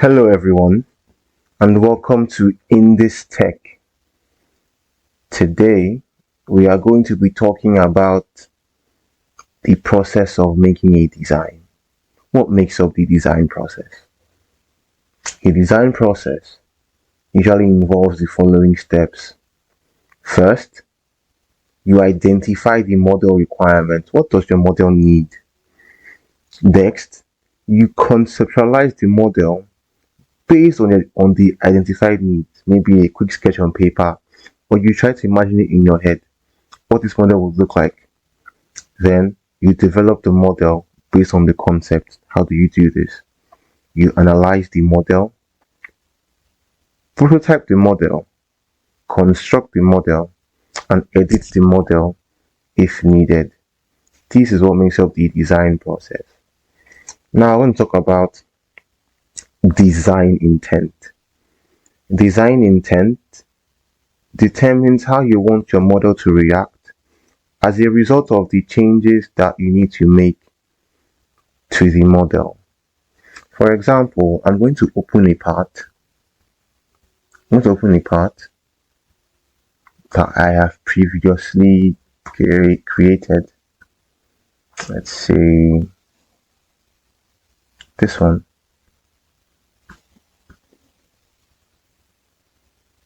Hello everyone and welcome to In This Tech. Today we are going to be talking about the process of making a design. What makes up the design process? A design process usually involves the following steps. First, you identify the model requirement. What does your model need? Next, you conceptualize the model based on the identified needs, maybe a quick sketch on paper, or you try to imagine it in your head, what this model would look like. Then you develop the model based on the concept. How do you do this? You analyze the model, prototype the model, construct the model, and edit the model if needed. This is what makes up the design process. Now I want to talk about design intent. Design intent determines how you want your model to react as a result of the changes that you need to make to the model. For example, I'm going to open a part. That I have previously created. Let's say this one.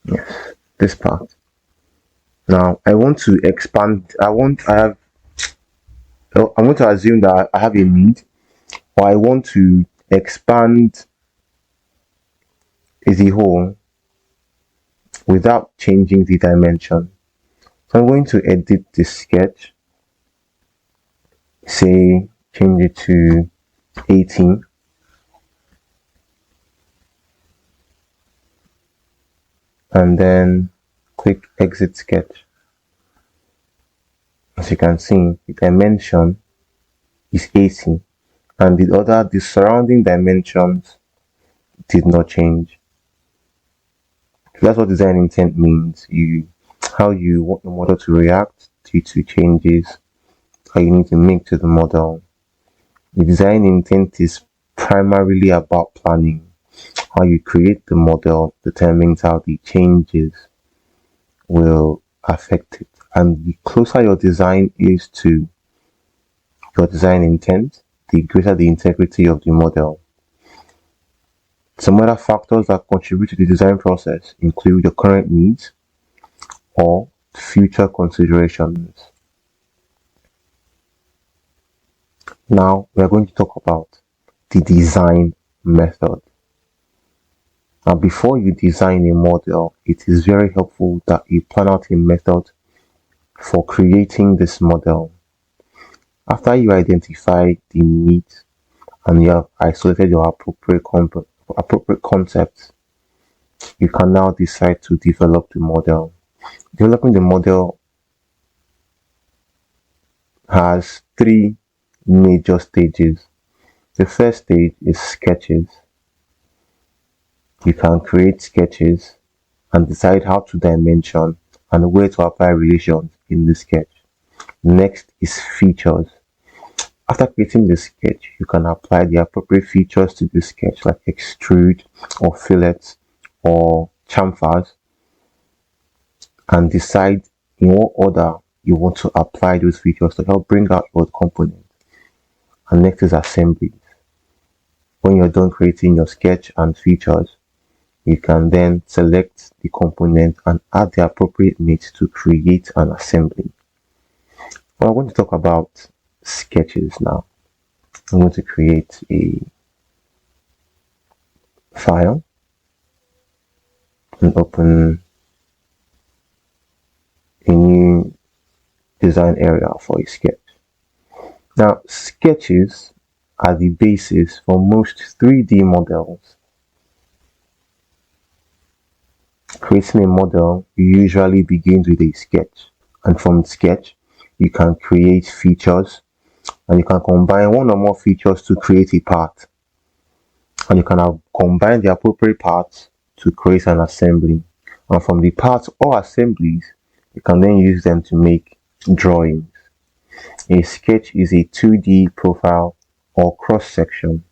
Yes, this part. Now I want to expand. I'm going to assume that I have a need, or I want to expand the whole without changing the dimension. So I'm going to edit this sketch. Say change it to 18. And then click exit sketch. As you can see, the dimension is 18 and the surrounding dimensions did not change. So that's what design intent means. How you want the model to react due to changes how you need to make to the model. The design intent is primarily about planning. How you create the model determines how the changes will affect it. And the closer your design is to your design intent, the greater the integrity of the model. Some other factors that contribute to the design process include your current needs or future considerations. Now we are going to talk about the design method. Now, before you design a model, it is very helpful that you plan out a method for creating this model. After you identify the needs and you have isolated your appropriate concepts, you can now decide to develop the model. Developing the model has 3 major stages. The first stage is sketches. You can create sketches and decide how to dimension and where to apply relations in the sketch. Next is features. After creating the sketch, you can apply the appropriate features to the sketch, like extrude or fillets or chamfers, and decide in what order you want to apply those features to help bring out your component. And next is assemblies. When you're done creating your sketch and features, you can then select the component and add the appropriate meat to create an assembly. Well, I want to talk about sketches now. I'm going to create a file and open a new design area for a sketch. Now, sketches are the basis for most 3D models. Creating a model usually begins with a sketch, and from the sketch you can create features, and you can combine one or more features to create a part, and you can combine the appropriate parts to create an assembly, and from the parts or assemblies you can then use them to make drawings. A sketch is a 2D profile or cross section,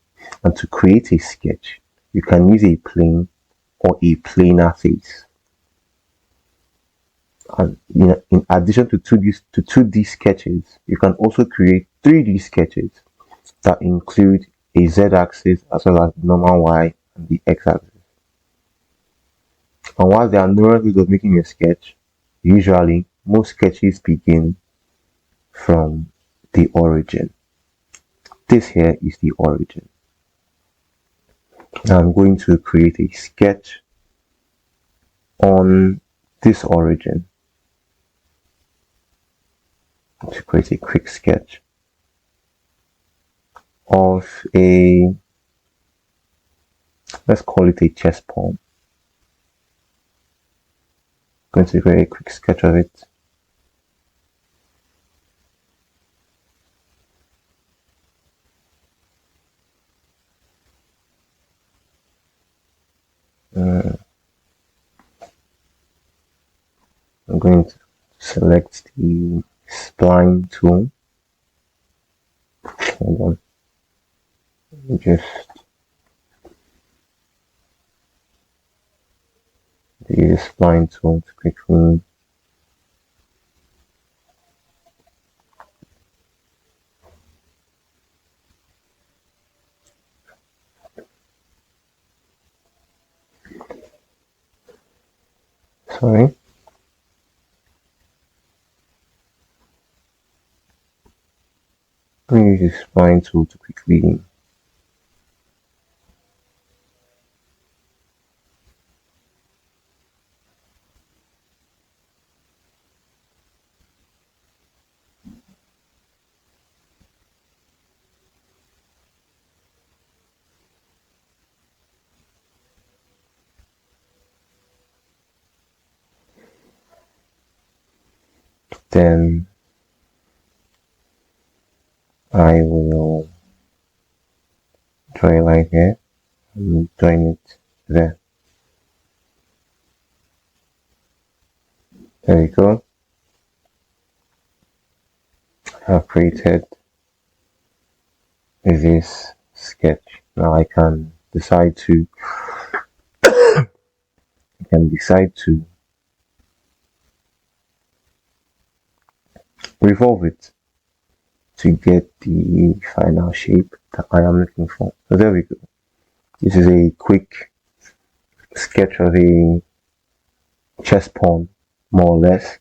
and to create a sketch you can use a plane or a planar face. And in addition to 2D sketches, you can also create 3D sketches that include a z-axis as well as the normal y and the x-axis. And while there are numerous ways of making a sketch, usually most sketches begin from the origin. This here is the origin. Now I'm going to create a sketch on this origin. To create a quick sketch of let's call it a chest palm. I'm going to create a quick sketch of it. I'm going to select the spline tool. Hold on. Let me just use the spline tool to quickly sorry. I'm going to use the spline tool to quickly then I will draw a line here and join it there. There we go. I have created this sketch. Now I can decide to revolve it to get the final shape that I am looking for. So there we go. This is a quick sketch of a chest pawn, more or less.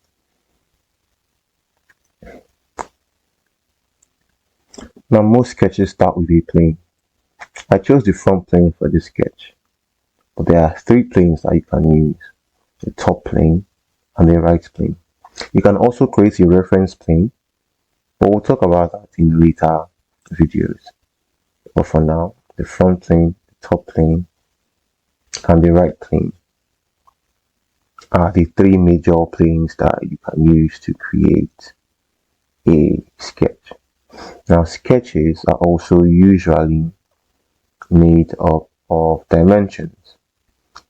Now most sketches start with a plane. I chose the front plane for this sketch, but there are 3 planes that you can use: the top plane and the right plane. You can also create a reference plane, but we'll talk about that in later videos. But for now, the front plane, the top plane, and the right plane are the 3 major planes that you can use to create a sketch. Now sketches are also usually made up of dimensions.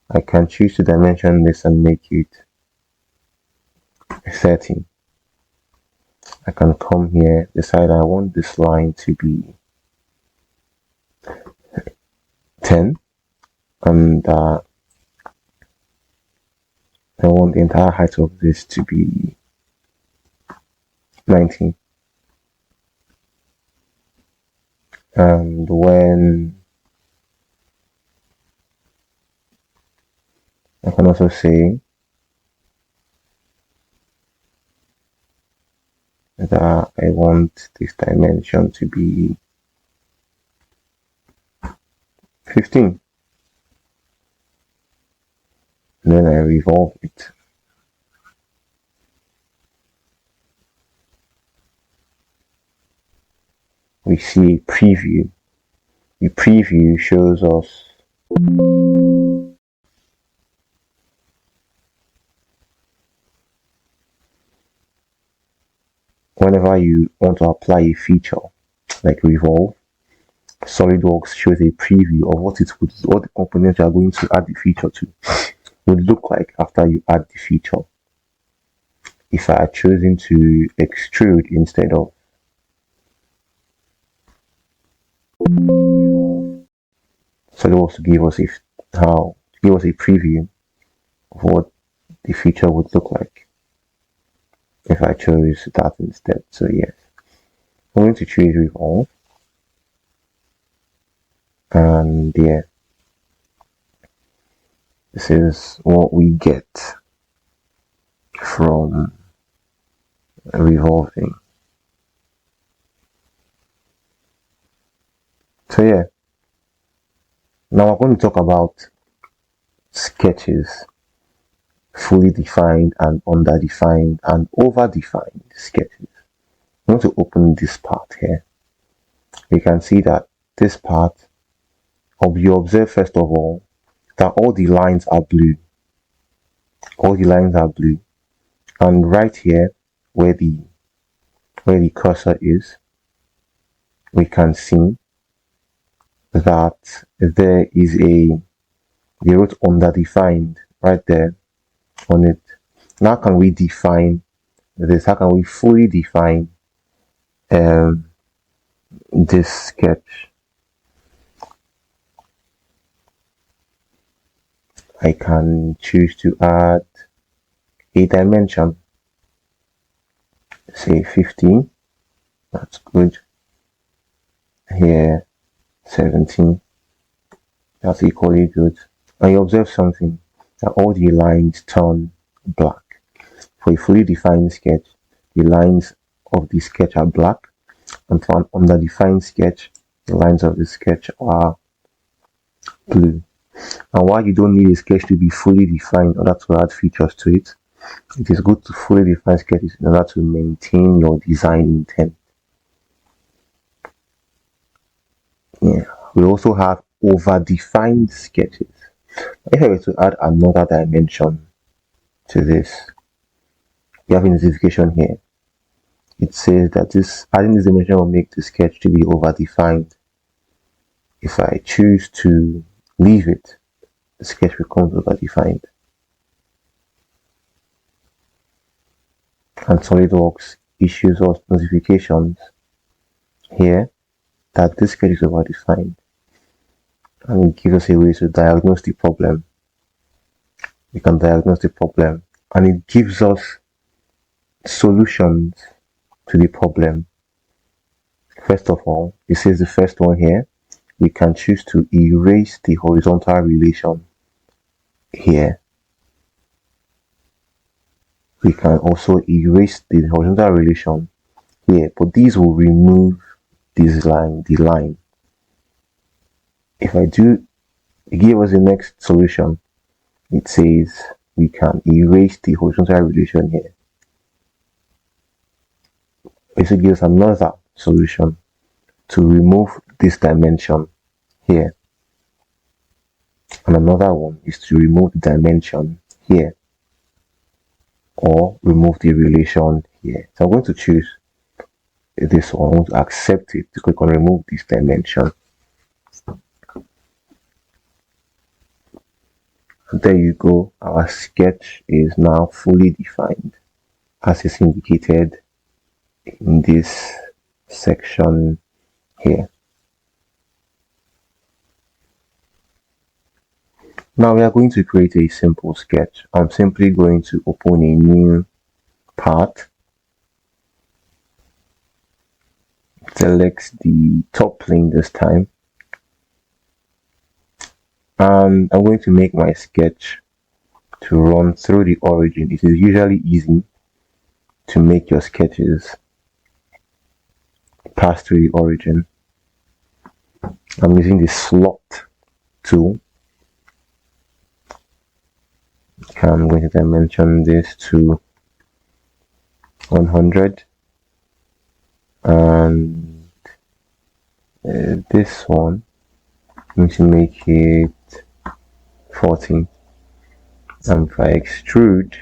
I can choose to dimension this and make it 30. I can come here, decide I want this line to be 10, and I want the entire height of this to be 19. And when I can also say that I want this dimension to be 15. And then I revolve it. We see a preview. The preview shows us whenever you want to apply a feature like revolve, SolidWorks shows a preview of what the components you are going to add the feature to would look like after you add the feature. If I had chosen to extrude instead of SolidWorks to give us a preview of what the future would look like if I chose that instead. So yes, I'm going to choose revolve, and yeah, this is what we get from revolving. So yeah, now we're going to talk about sketches, fully defined and underdefined and overdefined sketches. I'm going to open this part here. You can see that this part, you observe first of all that all the lines are blue. All the lines are blue, and right here where the cursor is, we can see that there is they wrote underdefined right there on it. Now can we define this? How can we fully define this sketch? I can choose to add a dimension, say 15. That's good. Here 17. That's equally good. And you observe something, that all the lines turn black. For a fully defined sketch, the lines of the sketch are black, and for an underdefined sketch, the lines of the sketch are blue. And while you don't need a sketch to be fully defined in order to add features to it, it is good to fully define sketches in order to maintain your design intent. Yeah. We also have overdefined sketches. If I were to add another dimension to this, you have a notification here. It says that adding this dimension will make the sketch to be overdefined. If I choose to leave it, the sketch becomes overdefined. And SolidWorks issues us notifications here that this sketch is overdefined, and it gives us a way to diagnose the problem. We can diagnose the problem, and it gives us solutions to the problem. First of all, this is the first one here. We can choose to erase the horizontal relation here. We can also erase the horizontal relation here, but these will remove this line, the line. If I do, it gives us the next solution. It says we can erase the horizontal relation here. It gives another solution to remove this dimension here, and another one is to remove the dimension here, or remove the relation here. So I'm going to choose this one. I'm going to accept it to click on remove this dimension. And there you go. Our sketch is now fully defined, as is indicated in this section here. Now we are going to create a simple sketch. I'm simply going to open a new part, select the top plane this time, and I'm going to make my sketch to run through the origin. It is usually easy to make your sketches pass through the origin. I'm using the slot tool. I'm going to dimension this to 100, and this one I'm going to make it 40, and if I extrude,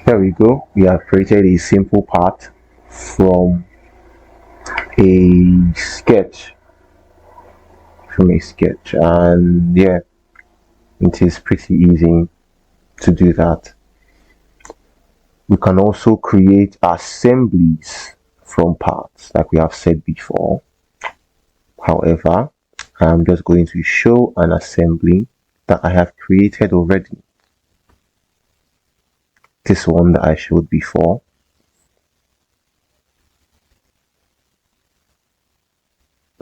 there we go. We have created a simple part from a sketch. And yeah, it is pretty easy to do that. We can also create assemblies from parts like we have said before. However, I'm just going to show an assembly that I have created already. This one that I showed before.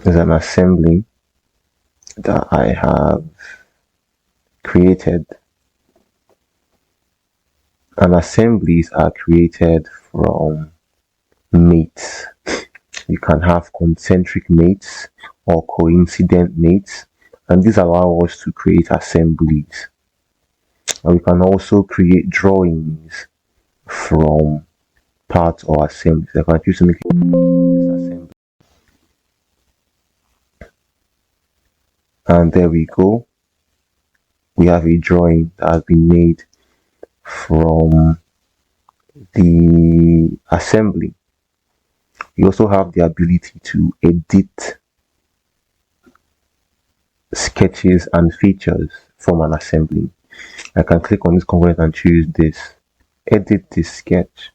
Is an assembly that I have created. And assemblies are created from mates. You can have concentric mates or coincident mates, and these allow us to create assemblies. And we can also create drawings from parts or assemblies. I can choose to make this assembly. And there we go. We have a drawing that has been made from the assembly. You also have the ability to edit sketches and features from an assembly. I can click on this component and choose this. Edit this sketch.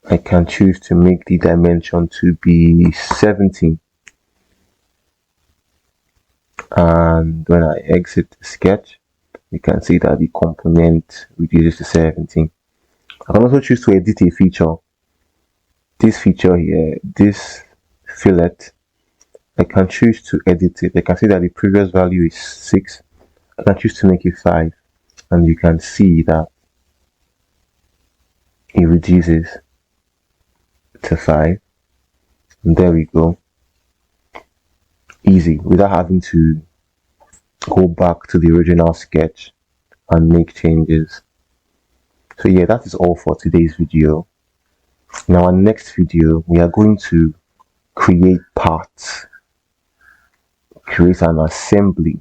I can choose to make the dimension to be 70. And when I exit the sketch, you can see that the component reduces to 70. I can also choose to edit a feature. This feature here, this fillet, I can choose to edit it. I can see that the previous value is 6. I can choose to make it 5. And you can see that it reduces to 5. And there we go. Easy, without having to go back to the original sketch and make changes. So yeah, that is all for today's video. In our next video, we are going to create parts, create an assembly,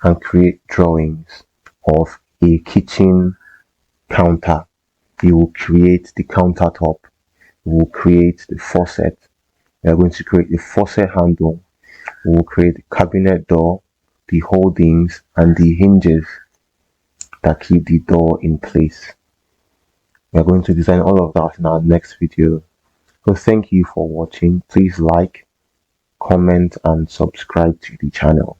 and create drawings of a kitchen counter. We will create the countertop. We will create the faucet. We are going to create the faucet handle. We will create the cabinet door, the holdings, and the hinges that keep the door in place. We are going to design all of that in our next video. So thank you for watching. Please like, comment, and subscribe to the channel.